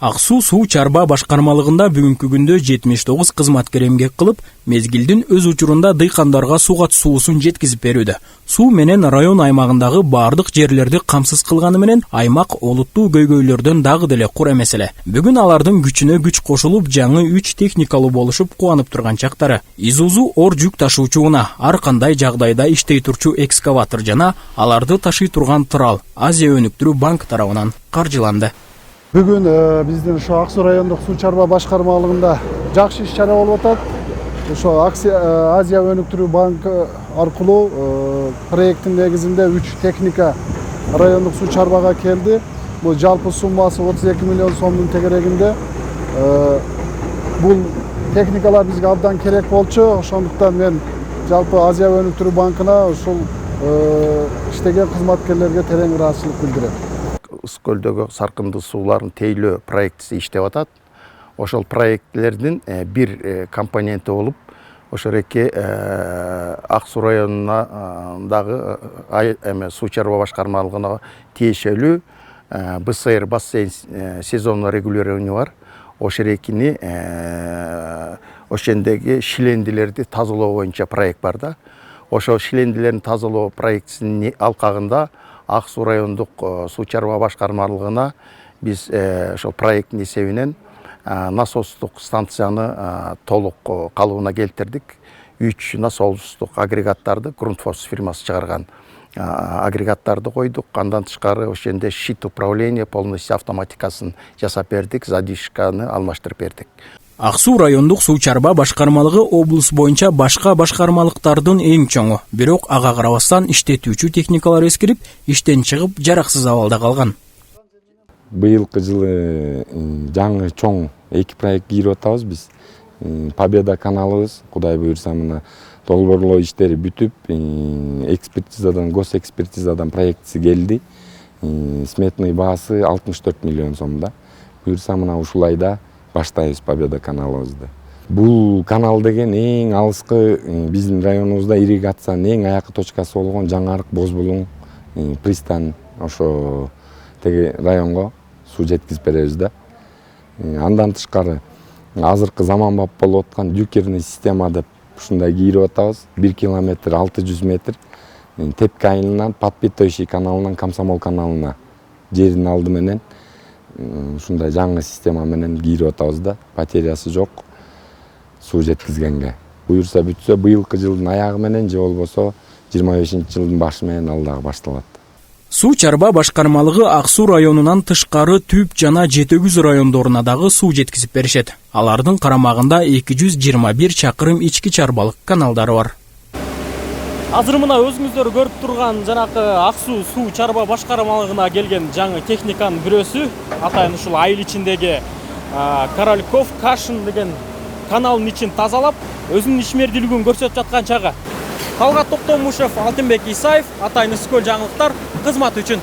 Ак суу чарба башкармалыгында бүгүнкү күндө 79 кызматкер эмгек кылып, мезгилдин өз учурунда дыйкандарга суга суусун жеткизип берүүдө. Суу менен район аймагындагы бардык жерлерди камсыз кылганы менен аймак олуттуу көйгөйлөрдөн дагы деле кур эмес эле. Бүгүн алардын күчүнө күч кошулуп, жаңы 3 техникалуу болушуп кубанып турган чактары. Isuzu ор жүк ташуучу унаа, ар кандай жагдайда иштей турчу экскаватор жана аларды ташый турган трал Азия өнүктүрүү банк тарабынан каржыланды. Бүгүн биздин ошо Ак суу райондук суу чарба башкармалыгында жакшы иш-чара болуп атат. Ошо Азия өнүктүрүү банкы аркылуу проекттин негизинде 3 техника райондук суу чарбага келди. Бул жалпы суммасы 32 миллион сомдун тегерегинде. Бул техникалар бизге абдан керек болчу. Ошондуктан мен жалпы Азия өнүктүрүү банкына ушул иштеген кызматкерлерге терең ыраазычылык билдирем. Көлдөгү саркындуу суулардын тейлөө проектиси иштеп атат. Ошол проектлердин бир компоненти болуп, ошол эки Ак суу районундагы суу чарба башкармалыгына тиешелүү БСР бассейн сезонно регулирование бар. Ошол экини ошондоги шилендилерди тазалоо боюнча проект бар да. Ошол шилендилердин тазалоо проектисинин алкагында Ак суу райондук суу чарба башкармалыгына биз ошол проекттин эсебинен насостук станцияны толук калыбына келтирдик. 3 насостук агрегаттарды Grundfos фирмасы чыгарган агрегаттарды койдук. Андан тышкары ошондо щит управления полностью автоматикасын жасап бердик, задвижканы алмаштырып бердик. Ак суу райондук суу чарба башкармалыгы облус боюнча башка башкармалыктардын эң чоңу. Бирок ага карабастан иштетүүчү техникалар эскирип, иштен чыгып, жараксыз абалда калган. Быйылкы жылы жаңы чоң 2 проект кирип атабыз биз. Победа каналыбыз, Кудай буйрса, мына долбоорлоо иштери бүтүп, экспертизадан, госэкспертизадан проектиси келди. Сметный баасы 64 миллион сомда. Буйрса, мына ушул айда баштайбыз Победа каналыбызды. Бул канал деген эң алыскы биздин районубузда ирригациянын эң аякы точкасы болгон Жаңарык Бозбулуң пристань ошо теги районго суу жеткизип беребиз да. Андан тышкары азыркы заманбап болуп аткан дюкерный система деп ушундай кийирип атабыз. 1 километр 600 метр Тепки айылынан Подпитоющий каналынан Комсомол каналына жердин алды менен ушундай жаңы система менен кийирип атабыз да. Потерясы жок суу жеткизгенге. Буйрса бүтсө быйылкы жылдын аягы менен же болбосо 25-жылдын башы менен ал дагы башталат. Суу чарба башкармалыгы Ак суу районунан тышкары Түп жана Жетөгүз райондоруна дагы суу жеткизип беришет. Алардын карамагында 221 чакырым ички чарбалык каналдары бар. Азыр мына өзүңүздөр көрүп турган жанакы Ак суу чарба башкармалыгына келген жаңы техниканын бирөөсү атайын ушул айыл ичиндеги Корольков Кашин деген каналдын ичин тазалап, өзүнүн ишмердүүлүгүн көрсөтүп жаткан чагы. Талгат Токтомушев, Алтынбек Исаев, атайын Ысык көл жаңылыктар кызмат үчүн.